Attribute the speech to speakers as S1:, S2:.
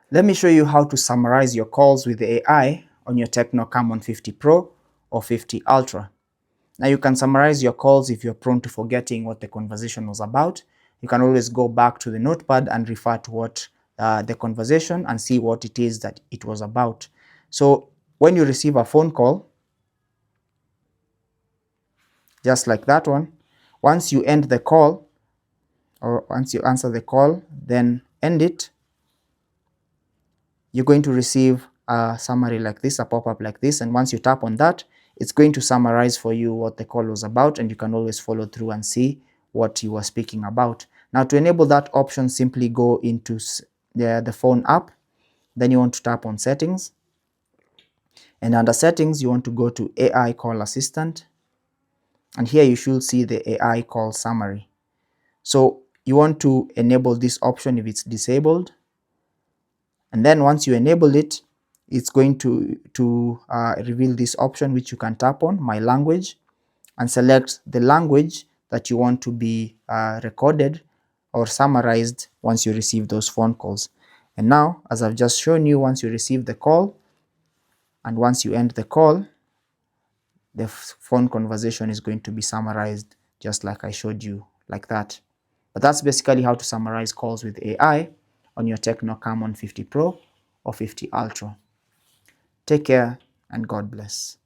S1: Let me show you how to summarize your calls with AI on your Tecno Camon 50 Pro or 50 Ultra. Now you can summarize your calls if you're prone to forgetting what the conversation was about. You can always go back to the notepad and refer to what the conversation and see what it is that it was about. So when you receive a phone call, just like that one, once you end the call or once you answer the call, then end it, you're going to receive a summary like this, a pop-up like this, and once you tap on that, it's going to summarize for you what the call was about, and you can always follow through and see what you were speaking about. Now to enable that option, simply go into the phone app, then you want to tap on settings, and under settings you want to go to AI call assistant, and here you should see the AI call summary. So you want to enable this option if it's disabled, and then once you enable it, it's going to reveal this option which you can tap on, my language, and select the language that you want to be recorded or summarized once you receive those phone calls. And now, as I've just shown you, once you receive the call and once you end the call, the phone conversation is going to be summarized just like I showed you, like that. But that's basically how to summarize calls with AI on your Tecno Camon 50 Pro or 50 Ultra. Take care and God bless.